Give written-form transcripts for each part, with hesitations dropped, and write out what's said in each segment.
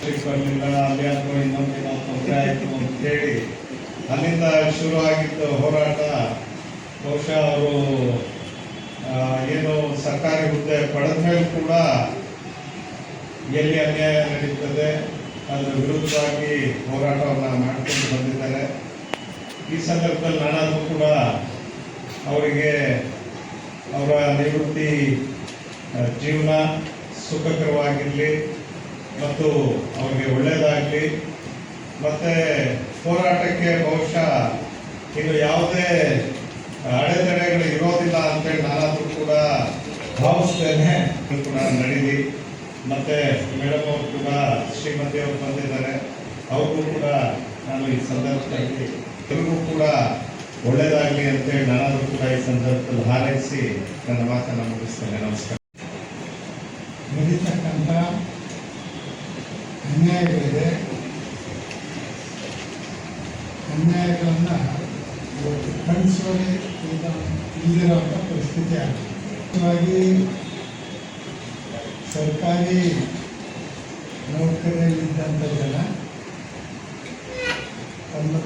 ಬರಲಿಲ್ಲ, ಅಲ್ಲಿ ಅಥವಾ ಇನ್ನೊಂದಿನ ತೊಂದರೆ ಆಯಿತು ಅಂತೇಳಿ ಅಲ್ಲಿಂದ ಶುರು ಆಗಿದ್ದ ಹೋರಾಟ ಬಹುಶಃ ಅವರು ಏನು ಸರ್ಕಾರಿ ಹುದ್ದೆ ಪಡೆದ ಮೇಲೆ ಕೂಡ ಎಲ್ಲಿ ಅನ್ಯಾಯ ನಡೀತದೆ ಅದರ ವಿರುದ್ಧವಾಗಿ ಹೋರಾಟವನ್ನು ಮಾಡಿಕೊಂಡು ಬಂದಿದ್ದಾರೆ. ಈ ಸಂದರ್ಭದಲ್ಲಿ ನಾನಾದರೂ ಕೂಡ ಅವರಿಗೆ ಅವರ ನಿವೃತ್ತಿ ಜೀವನ ಸುಖಕರವಾಗಿರಲಿ ಮತ್ತು ಅವರಿಗೆ ಒಳ್ಳೆಯದಾಗಲಿ, ಮತ್ತು ಹೋರಾಟಕ್ಕೆ ಬಹುಶಃ ಇನ್ನು ಯಾವುದೇ ಅಡೆತಡೆಗಳು ಇರೋದಿಲ್ಲ ಅಂತೇಳಿ ನಾನಾದರೂ ಕೂಡ ಭಾವಿಸ್ತೇನೆ. ಕೂಡ ನಡೀಲಿ. ಮತ್ತು ಮೇಡಮ್ ಅವರು ಕೂಡ ಶ್ರೀಮತಿ ಅವರು ಬಂದಿದ್ದಾರೆ, ಅವ್ರಿಗೂ ಕೂಡ ನಾನು ಈ ಸಂದರ್ಭದಲ್ಲಿ ಎಲ್ಲರಿಗೂ ಕೂಡ ಒಳ್ಳೆಯದಾಗಲಿ ಅಂತೇಳಿ ನಾನಾದರೂ ಕೂಡ ಈ ಸಂದರ್ಭದಲ್ಲಿ ಹಾರೈಸಿ ನನ್ನ ಮಾತನ್ನು ಮುಗಿಸ್ತೇನೆ. ನಮಸ್ಕಾರ. ನಡೀತಕ್ಕಂಥ ಅನ್ಯಾಯಗಳಿದೆ, ಅನ್ಯಾಯಗಳನ್ನು ಖಂಡಿಸುವಲ್ಲಿ ಇಲ್ಲಿರುವಂಥ ಪರಿಸ್ಥಿತಿ ಆಗಿದೆ. ಸರ್ಕಾರಿ ನೌಕರಿಯಲ್ಲಿದ್ದಂಥ ಜನ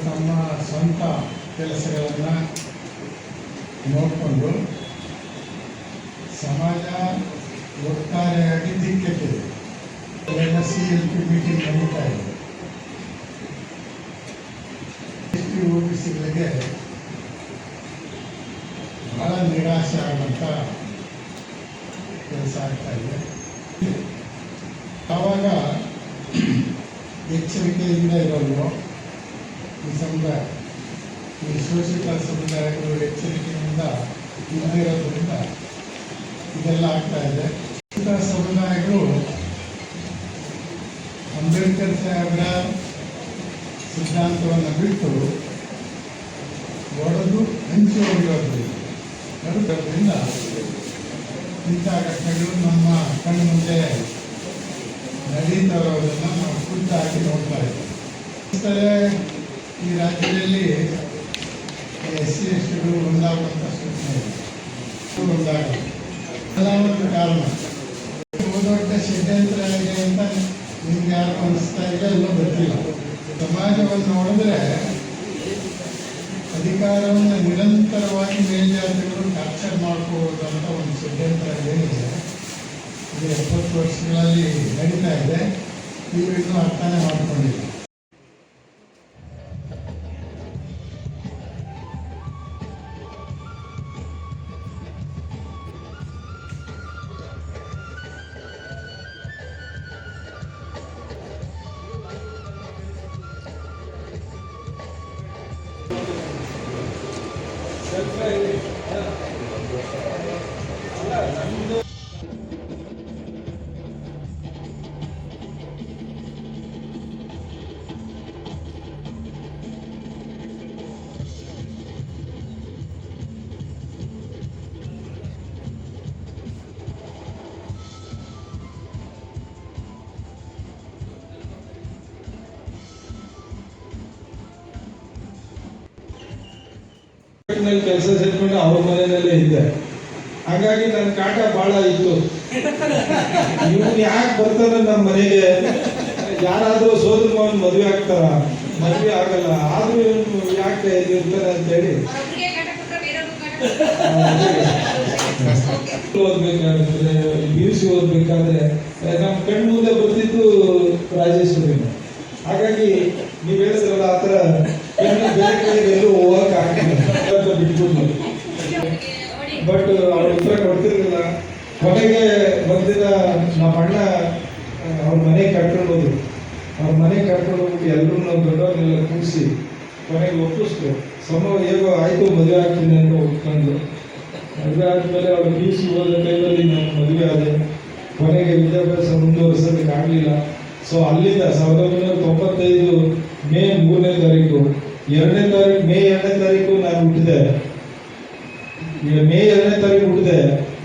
ತಮ್ಮ ಸ್ವಂತ ಕೆಲಸಗಳನ್ನು ನೋಡಿಕೊಂಡು ಸಮಾಜ ಒಟ್ಟಾರೆಯಾಗಿ ದಿಕ್ಕೆಟ್ಟಿದೆ. CLP ಮೀಟಿಂಗ್ ನಡೀತಾ ಇದೆ. OBCಗಳಿಗೆ ಬಹಳ ನಿರಾಶೆ ಆಗುವಂಥ ಕೆಲಸ ಆಗ್ತಾ ಇದೆ. ಆವಾಗ ಎಚ್ಚರಿಕೆಯಿಂದ ಇರೋದು ಈ ಸಮುದಾಯ, ಈ ಶೋಷಿತ ಸಮುದಾಯಗಳು ಎಚ್ಚರಿಕೆಯಿಂದ ಇಲ್ಲದಿರೋದ್ರಿಂದ ಇದೆಲ್ಲ ಆಗ್ತಾ ಇದೆ. ಶೋಷಿತ ಸಮುದಾಯಗಳು ಅಂಬೇಡ್ಕರ್ ಸಾಹೇಬರ ಸಿದ್ಧಾಂತವನ್ನು ಬಿಟ್ಟು ಒಡೆದು ಹಂಚಿ ಹೊಡೆಯೋದ್ರಿಂದ ಇಂಥ ಘಟನೆಗಳು ನಮ್ಮ ಕಣ್ಣು ಮುಂದೆ ನಡೀತಾ ಇರೋದನ್ನು ನಾವು ಖುದ್ದಾಗಿ ನೋಡ್ತಾ ಇದ್ದೀವಿ. ಈ ರಾಜ್ಯದಲ್ಲಿ SC STಗಳು ಒಂದಾಗುವಂಥ ಸೂಚನೆ ಇದೆ. ಒಂದಾಗಲ್ಲ. ಒಂದು ಕಾರಣ ದೊಡ್ಡ ಷಡ್ಯಂತ್ರ ಇದೆ ಅಂತ ನಿಮ್ಗೆ ಯಾರು ಅನಿಸ್ತಾ ಇಲ್ಲ, ಎಲ್ಲೋ ಗೊತ್ತಿಲ್ಲ. ಸಮಾಜವನ್ನು ನೋಡಿದ್ರೆ ಅಧಿಕಾರವನ್ನು ನಿರಂತರವಾಗಿ ಮೇಲ್ಜಾತಿಗಳು ಕ್ಯಾಪ್ಚರ್ ಮಾಡ್ಕೋಬೋದಂತ ಒಂದು ಷಡ್ಯಂತ್ರ ಏನಿದೆ, ಇದು 70 ವರ್ಷಗಳಲ್ಲಿ ನಡೀತಾ ಇದೆ. ಇವರು ಇನ್ನೂ ಅರ್ಥನೇ ಮಾಡ್ಕೊಂಡಿಲ್ಲ. ಕೆಲಸ ಸೇರ್ಕೊಂಡು ಅವ್ರ ಮನೆಯಲ್ಲೇ ಇದ್ದೆ. ಹಾಗಾಗಿ ನನ್ನ ಕಾಟ ಬಹಳ ಇತ್ತು. ಇವನು ಯಾಕೆ ಬರ್ತಾನೆ ನಮ್ಮ ಮನೆಗೆ, ಯಾರಾದ್ರೂ ಸೋದರ ಮಗನ್ ಮದುವೆ ಆಗ್ತಾರ, ಮದುವೆ ಆಗಲ್ಲ, ಆದ್ರೂ ಇವನು ಯಾಕೆ ಇರ್ತಾನೆ ಅಂತೇಳಿ ಓದ್ಬೇಕಾದ್ರೆ BUC ಓದ್ಬೇಕಾದ್ರೆ ನಮ್ಮ ಕಣ್ಣು ಮುಂದೆ ಬರ್ತಿದ್ದು ರಾಜೇಶ್ವರಿ. ಹಾಗಾಗಿ ನೀವ್ ಹೇಳಿದ್ರಲ್ಲ ಆತರ ಬೇರೆ ಕಡೆಗೆ ಎಲ್ಲೂ ಹೋಗಕ್ ಆಗ್ತಿಲ್ಲ, ಬಿಟ್ಬಿಟ್ಟು. ಬಟ್ ಅವ್ರ ಉತ್ತರ ಕೊಡ್ತಿರ್ಲಿಲ್ಲ. ಕೊನೆಗೆ ಒಂದಿನ ನಮ್ಮ ಅಣ್ಣ ಅವ್ರ ಮನೆ ಕರ್ಕೊಂಡು ಹೋದ್ರು. ಅವ್ರ ಮನೆ ಕರ್ಕೊಂಡು ಹೋಗ್ಬಿಟ್ಟು ಎಲ್ಲರೂ ನಾವು ದೊಡ್ಡವ್ರನ್ನೆಲ್ಲ ಕೂರಿಸಿ ಕೊನೆಗೆ ಒಪ್ಪಿಸ್ತು. ಹೇಗೋ ಆಯ್ತು, ಮದುವೆ ಆಗ್ತೀನಿ ಅಂತ ಒಪ್ಕೊಂಡು ಮದುವೆ ಆದ್ಮೇಲೆ ಅವ್ರು BUC ಓದೋ ಟೈಮಲ್ಲಿ ನಾನು ಮದುವೆ ಆದೆ. ಕೊನೆಗೆ ವಿದ್ಯಾಭ್ಯಾಸ ಮುಂದುವರಿಸೋದಕ್ಕೆ ಆಗಲಿಲ್ಲ. ಸೊ ಅಲ್ಲಿಂದ 1995 ಮೇ 3ನೇ ತಾರೀಕು, ಮೇ 2ನೇ ತಾರೀಕು ನಾನು ಹುಟ್ಟಿದೆ. ಮೇ 2ನೇ ತಾರೀಕು ಹುಟ್ಟಿದೆ,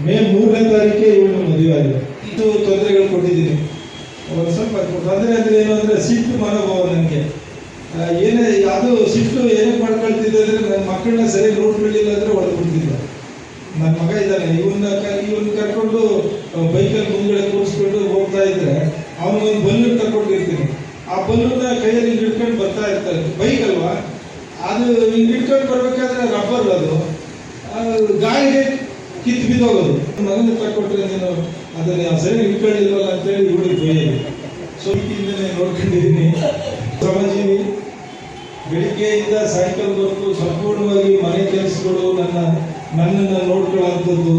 ಮೇ 3ನೇ ತಾರೀಕೆ ಇವಳು ಮದುವೆ ಆಗಿದೆ. ಇದು ತೊಂದರೆಗಳು ಕೊಟ್ಟಿದ್ದೀನಿ. ಒಂದು ಸ್ವಲ್ಪ ತೊಂದರೆ ಅಂದ್ರೆ ಏನು ಅಂದ್ರೆ ಸಿಟ್ಟು ಮನೋಭಾವ ನನಗೆ. ಏನೇ ಅದು ಸಿಟ್ಟು ಏನಕ್ಕೆ ಮಾಡ್ಕೊಳ್ತಿದ್ದೆ ಅಂದ್ರೆ ನನ್ನ ಮಕ್ಕಳನ್ನ ಸರಿ ನೋಡ್ಕೊಳ್ಳಿಲ್ಲ ಅಂದ್ರೆ ಹೊಡೆದ್ಬಿಡ್ತಿದ್ದೆ. ನನ್ನ ಮಗ ಇದ್ದಾನೆ, ಇವನ್ನ ಕರ್ಕೊಂಡು ಬೈಕಲ್ಲಿ ಮುಂದ್ಗಡೆ ಕೂರಿಸ್ಕೊಂಡು ಹೋಗ್ತಾ ಇದ್ರೆ ಅವನಿಗೊಂದು ಬಲ್ಲೂನ್ ತಗೊಂಡಿರ್ತೀನಿ. ಆ ಬಲ್ಲೂನ ಕೈಯಲ್ಲಿ ಹಿಂಗ್ ಹಿಡ್ಕೊಂಡು ಬರ್ತಾ ಇರ್ತಾರೆ, ಬೈಕ್ ಅಲ್ವಾ, ಅದು ಹಿಂಗ್ ಹಿಡ್ಕೊಂಡು ಬರ್ಬೇಕಾದ್ರೆ ರಬ್ಬರ್ ಅದು ಗಾಳಿಗೆ ಕಿತ್ತು ಬಿದ್ದೋಗೋದು. ಮಗನ ತಕ್ಕೊಟ್ರೆ ನೀನು ಅದನ್ನ ಸರಿ ಹಿಡ್ಕೊಂಡಿಲ್ವಲ್ಲ ಅಂತೇಳಿ ಇವಳಿಗೆ ಬೈಯೋದು. ಸೊ ಇಂದನೇ ನೋಡ್ಕೊಂಡಿದ್ದೀನಿ. ಶ್ರಮಜೀವಿ, ಬೆಳಿಗ್ಗೆಯಿಂದ ಸಾಯಂಕಾಲದವರೆಗೂ ಸಂಪೂರ್ಣವಾಗಿ ಮನೆ ಕೆಲಸಗಳು, ನನ್ನನ್ನು ನೋಡ್ಕೊಳ್ಳುವಂಥದ್ದು,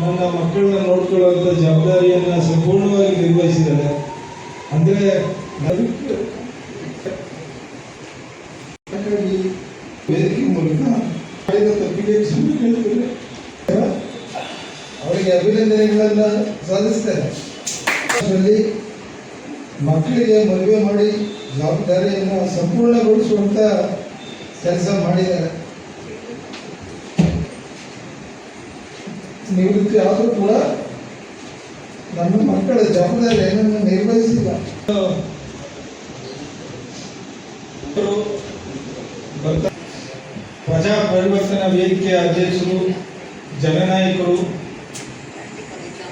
ನನ್ನ ಮಕ್ಕಳನ್ನ ನೋಡ್ಕೊಳ್ಳುವಂಥ ಜವಾಬ್ದಾರಿಯನ್ನ ಸಂಪೂರ್ಣವಾಗಿ ನಿರ್ವಹಿಸಿದ್ದಾರೆ. ಅಂದ್ರೆ ವೇದಿಕೆ ಮೂಲಕ ಮಾಡಿದ ತಪ್ಪಿಗೆ ಕ್ಷಮೆ ಕೇಳ್ತೇನೆ. ಅವರಿಗೆ ಅಭಿನಂದನೆಗಳನ್ನ ಸಲ್ಲಿಸ್ತೇನೆ. ಮಕ್ಕಳಿಗೆ ಮದುವೆ ಮಾಡಿ ಜವಾಬ್ದಾರಿಯನ್ನು ಸಂಪೂರ್ಣಗೊಳಿಸುವಂತ ಕೆಲಸ ಮಾಡಿದ್ದಾರೆ. ನಿವೃತ್ತಿ ಆದರೂ ಕೂಡ ನಮ್ಮ ಮಕ್ಕಳ ಜವಾಬ್ದಾರಿಯನ್ನು ನಿರ್ವಹಿಸಿಲ್ಲ. ಪ್ರಜಾ ಪರಿವರ್ತನಾ ವೇದಿಕೆಯ ಅಧ್ಯಕ್ಷರು, ಜನನಾಯಕರು,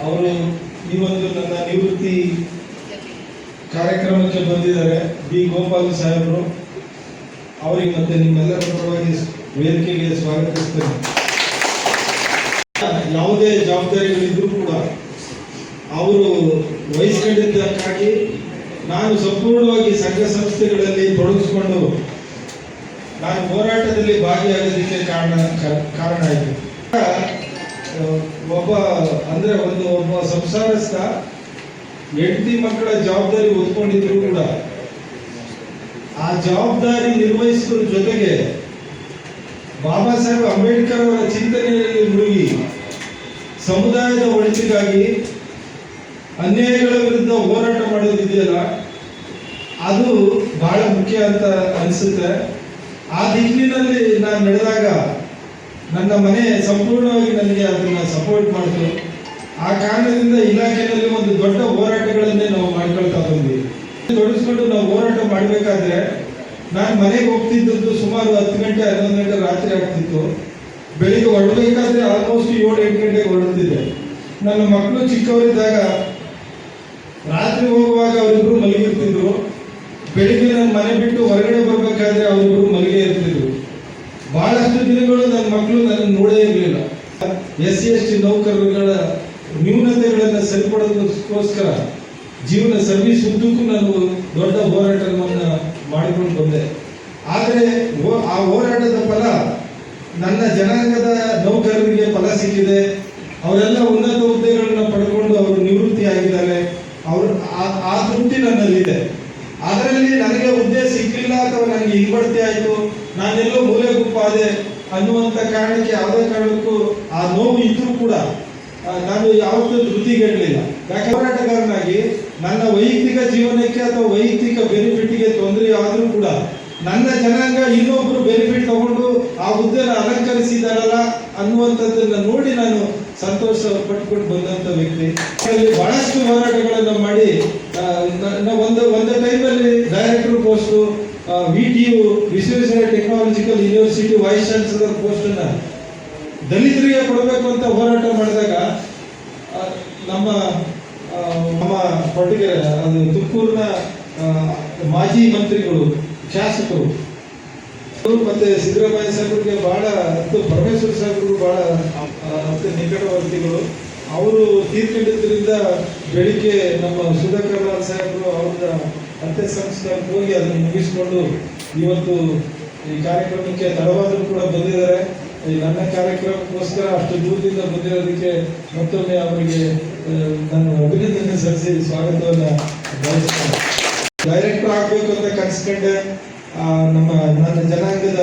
ಅವರು ಈ ಒಂದು ನನ್ನ ನಿವೃತ್ತಿ ಕಾರ್ಯಕ್ರಮಕ್ಕೆ ಬಂದಿದ್ದಾರೆ. ಬಿ ಗೋಪಾಲ್ ಸಾಹೇಬರು, ಅವರಿಗೆ ಮತ್ತೆ ನಿಮ್ಮೆಲ್ಲರ ಪರವಾಗಿ ವೇದಿಕೆಗೆ ಸ್ವಾಗತಿಸ್ತೇನೆ. ಯಾವುದೇ ಜವಾಬ್ದಾರಿಗಳಿದ್ರೂ ಕೂಡ ಅವರು ವಹಿಸ್ಕೊಂಡಿದ್ದಕ್ಕಾಗಿ ನಾನು ಸಂಪೂರ್ಣವಾಗಿ ಸಂಘ ಸಂಸ್ಥೆಗಳಲ್ಲಿ ತೊಡಗಿಸಿಕೊಂಡು ನಾನು ಹೋರಾಟದಲ್ಲಿ ಭಾಗಿಯಾಗೋದಕ್ಕೆ ಕಾರಣ ಆಯಿತು. ಒಬ್ಬ ಸಂಸಾರಸ್ಥ ಹೆಂಡತಿ ಮಕ್ಕಳ ಜವಾಬ್ದಾರಿ ಹೊತ್ಕೊಂಡಿದ್ರು ಕೂಡ ಆ ಜವಾಬ್ದಾರಿ ನಿರ್ವಹಿಸುವ ಜೊತೆಗೆ ಬಾಬಾ ಸಾಹೇಬ್ ಅಂಬೇಡ್ಕರ್ ಅವರ ಚಿಂತನೆಯಲ್ಲಿ ಮುಳುಗಿ ಸಮುದಾಯದ ಒಳಿತಿಗಾಗಿ ಅನ್ಯಾಯಗಳ ವಿರುದ್ಧ ಹೋರಾಟ ಮಾಡೋದಿದೆಯಲ್ಲ, ಅದು ಬಹಳ ಮುಖ್ಯ ಅಂತ ಅನಿಸುತ್ತೆ. ಆ ದಿಕ್ಕಿನಲ್ಲಿ ನಾನು ನಡೆದಾಗ ನನ್ನ ಮನೆ ಸಂಪೂರ್ಣವಾಗಿ ನನಗೆ ಅದನ್ನ ಸಪೋರ್ಟ್ ಮಾಡಿತು. ಆ ಕಾರಣದಿಂದ ಇಲಾಖೆಯಲ್ಲಿ ಒಂದು ದೊಡ್ಡ ಹೋರಾಟಗಳನ್ನೇ ನಾವು ಮಾಡ್ಕೊಳ್ತಾ ಬಂದ್ವಿ. ತೊಡಗಿಸ್ಕೊಂಡು ನಾವು ಹೋರಾಟ ಮಾಡಬೇಕಾದ್ರೆ ನಾನು ಮನೆಗೆ ಹೋಗ್ತಿದ್ದದ್ದು ಸುಮಾರು 10 ಗಂಟೆ 11 ಗಂಟೆ ರಾತ್ರಿ ಆಗ್ತಿತ್ತು. ಬೆಳಿಗ್ಗೆ ಹೊರಡಬೇಕಾದ್ರೆ ಆಲ್ಮೋಸ್ಟ್ 7-8 ಗಂಟೆಗೆ ಹೊರಡ್ತಿದ್ದೆ. ನನ್ನ ಮಕ್ಕಳು ಚಿಕ್ಕವರಿದ್ದಾಗ ರಾತ್ರಿ ಹೋಗುವಾಗ ಅವರಿಬ್ರು ಮಲಗಿರ್ತಿದ್ರು. ಬೆಳಿಗ್ಗೆ ನನ್ನ ಮನೆ ಬಿಟ್ಟು ಹೊರಗಡೆ ಬರ್ಬೇಕಾದ್ರೆ ಅವರಿಬ್ರು ಮಲಗೇ ಇರ್ತಿದ್ರು. ಬಹಳಷ್ಟು ದಿನಗಳು ನನ್ನ ಮಕ್ಕಳು ನನ್ನ ನೋಡೇ ಇರಲಿಲ್ಲ. SC/ST ನೌಕರರುಗಳ ನ್ಯೂನತೆಗಳನ್ನು ಸರಿಪಡೋದಕ್ಕೋಸ್ಕರ ಜೀವನ ಸರ್ವಿಸ್ ಉದ್ದಕ್ಕೂ ನಾನು ದೊಡ್ಡ ಹೋರಾಟವನ್ನು ಮಾಡಿಕೊಂಡು ಬಂದೆ. ಆದರೆ ಆ ಹೋರಾಟದ ಫಲ ನನ್ನ ಜನಾಂಗದ ನೌಕರರಿಗೆ ಫಲ ಸಿಕ್ಕಿದೆ. ಅವರೆಲ್ಲ ಉನ್ನತ ಹುದ್ದೆಗಳನ್ನ ಪಡ್ಕೊಂಡು ಅವರು ನಿವೃತ್ತಿ ಆಗಿದ್ದಾರೆ. ಆ ತೃಪ್ತಿ ನನ್ನಲ್ಲಿದೆ. ಅದರಲ್ಲಿ ನನಗೆ ಹುದ್ದೆ ಸಿಕ್ಕಿಲ್ಲ ಅಥವಾ ನನಗೆ ಹಿಂಬಡ್ತಿ ಆಯಿತು, ನಾನೆಲ್ಲೋ ಮೂಲೆ ಗುಂಪಾದೆ ಅನ್ನುವಂಥ ಕಾರಣಕ್ಕೆ ಯಾವುದೇ ಕಾರಣಕ್ಕೂ ಆ ನೋವು ಇದ್ರೂ ಕೂಡ ನಾನು ಯಾವತ್ತೂ ಧೃತಿಗೆಡಲಿಲ್ಲ. ಯಾಕೆ ಹೋರಾಟಗಾರನಾಗಿ ನನ್ನ ವೈಯಕ್ತಿಕ ಜೀವನಕ್ಕೆ ಅಥವಾ ವೈಯಕ್ತಿಕ ಬೆನಿಫಿಟ್ಗೆ ತೊಂದರೆ ಆದರೂ ಕೂಡ ನನ್ನ ಜನಾಂಗ ಇನ್ನೊಬ್ರು ಬೆನಿಫಿಟ್ ತಗೊಂಡು ಆ ಹುದ್ದೆನ ಅಲಂಕರಿಸಿದಾರಲ್ಲ ಅನ್ನುವಂಥದ್ದನ್ನ ನೋಡಿ ನಾನು ಸಂತೋಷ ಪಟ್ಕೊಂಡು ಬಂದಂತ ವ್ಯಕ್ತಿ. ಬಹಳಷ್ಟು ಹೋರಾಟಗಳನ್ನು ಮಾಡಿ ಒಂದು ಟೈಮಲ್ಲಿ director post, VTU Visvesvaraya technological university vice chancellor post ಅನ್ನ ದಲಿತರಿಗೆ ಕೊಡಬೇಕು ಅಂತ ಹೋರಾಟ ಮಾಡಿದಾಗ ನಮ್ಮ ಪರ್ಟಿಕ್ಯುಲರ್ ಅದು ತುಮಕೂರಿನ ಮಾಜಿ ಮಂತ್ರಿಗಳು, ಶಾಸಕರು ಮತ್ತೆ ಸಿದ್ದರಾಮಯ್ಯ ಸಾಹೇಬರಿಗೆ ಬಹಳ ಪರಮೇಶ್ವರ ಸಾಹೇಬರು ಬಹಳ ನಿಕಟವರ್ತಿಗಳು. ಅವರು ತೀರ್ಕೊಂಡಿದ್ದರಿಂದ ಬೆಳಿಗ್ಗೆ ನಮ್ಮ ಸುಧಾಕರ್ ಲಾಲ್ ಸಾಹೇಬರು ಅವರ ಅಂತ್ಯ ಸಂಸ್ಕಾರಕ್ಕೆ ಹೋಗಿ ಅದನ್ನು ಮುಗಿಸಿಕೊಂಡು ಇವತ್ತು ಈ ಕಾರ್ಯಕ್ರಮಕ್ಕೆ ತಡವಾದರೂ ಕೂಡ ಬಂದಿದ್ದಾರೆ. ಈ ನನ್ನ ಕಾರ್ಯಕ್ರಮಕ್ಕೋಸ್ಕರ ಅಷ್ಟು ದೂರದಿಂದ ಬಂದಿರೋದಕ್ಕೆ ಮತ್ತೊಮ್ಮೆ ಅವರಿಗೆ ನಾನು ಅಭಿನಂದನೆ ಸಲ್ಲಿಸಿ ಸ್ವಾಗತವನ್ನು ಬಯಸ್ತೇನೆ. ಡೈರೆಕ್ಟರ್ ಆಗಬೇಕು ಅಂತ ಕನಸ್ಕೊಂಡೆ. ನನ್ನ ಜನಾಂಗದ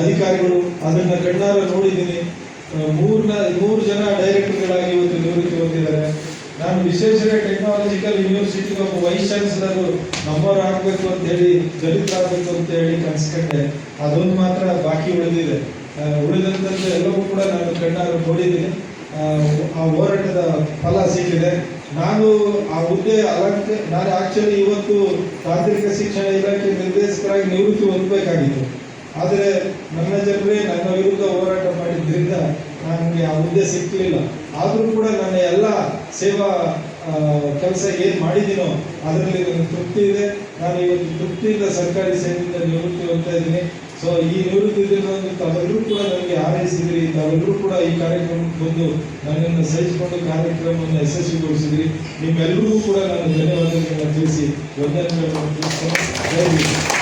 ಅಧಿಕಾರಿಗಳು ಅದನ್ನ ಕಣ್ಣಾರ ನೋಡಿದ್ದೀನಿ. 3 ಜನ ಡೈರೆಕ್ಟರ್ಗಳಾಗಿ ಇವತ್ತು ನಿವೃತ್ತಿ ಹೊಂದಿದ್ದಾರೆ. ನಾನು ವಿಶ್ವೇಶ್ವರಯ್ಯ ಟೆಕ್ನಾಲಜಿಕಲ್ ಯೂನಿವರ್ಸಿಟಿ ಒಬ್ಬ ವೈಸ್ ಚಾನ್ಸಲರ್ ನಂಬರ್ ಆಗಬೇಕು ಅಂತ ಹೇಳಿ, ದಲಿತರಾಗಬೇಕು ಅಂತ ಹೇಳಿ ಕನಸ್ಕೊಂಡೆ. ಅದೊಂದು ಮಾತ್ರ ಬಾಕಿ ಉಳಿದಿದೆ. ಉಳಿದಂತೆ ಎಲ್ಲವೂ ಕೂಡ ನಾನು ಕಣ್ಣಾರ ನೋಡಿದ್ದೀನಿ. ಆ ಹೋರಾಟದ ಫಲ ಸಿಕ್ಕಿದೆ. ನಾನು ಆ ಹುದ್ದೆ ನಾನು ಆಕ್ಚುಲಿ ಇವತ್ತು ತಾಂತ್ರಿಕ ಶಿಕ್ಷಣ ಇಲಾಖೆ ನಿರ್ದೇಶಕರಾಗಿ ನಿವೃತ್ತಿ ಹೊಂದಬೇಕಾಗಿತ್ತು. ಆದರೆ ನನ್ನ ಜನರೇ ನನ್ನ ವಿರುದ್ಧ ಹೋರಾಟ ಮಾಡಿದ್ರಿಂದ ನನಗೆ ಆ ಹುದ್ದೆ ಸಿಕ್ಕಲಿಲ್ಲ. ಆದರೂ ಕೂಡ ನನ್ನ ಎಲ್ಲ ಸೇವಾ ಕೆಲಸ ಏನು ಮಾಡಿದ್ದೀನೋ ಅದರಲ್ಲಿ ನನಗೆ ತೃಪ್ತಿ ಇದೆ. ನಾನು ಇವತ್ತು ತೃಪ್ತಿಯಿಂದ ಸರ್ಕಾರಿ ಸೇವೆಯಿಂದ ನಿವೃತ್ತಿ ಹೋಗ್ತಾ ಇದ್ದೀನಿ. ಸೊ ಈ ನಿವೃತ್ತಿ ದಿನದಂದು ತಾವೆಲ್ಲರೂ ಕೂಡ ನನಗೆ ಹಾರೈಸಿದ್ರಿ, ತಾವೆಲ್ಲರೂ ಕೂಡ ಈ ಕಾರ್ಯಕ್ರಮಕ್ಕೆ ಬಂದು ನನ್ನನ್ನು ಸಹಿಸಿಕೊಂಡು ಕಾರ್ಯಕ್ರಮವನ್ನು ಯಶಸ್ವಿಗೊಳಿಸಿದ್ರಿ. ನಿಮ್ಮೆಲ್ಲರಿಗೂ ಕೂಡ ನಾನು ಧನ್ಯವಾದಗಳನ್ನು ತಿಳಿಸಿ ವಂದನೆಗಳನ್ನು ತಿಳಿಸ್ತೇನೆ. ಜೈ ಹಿಂದ್.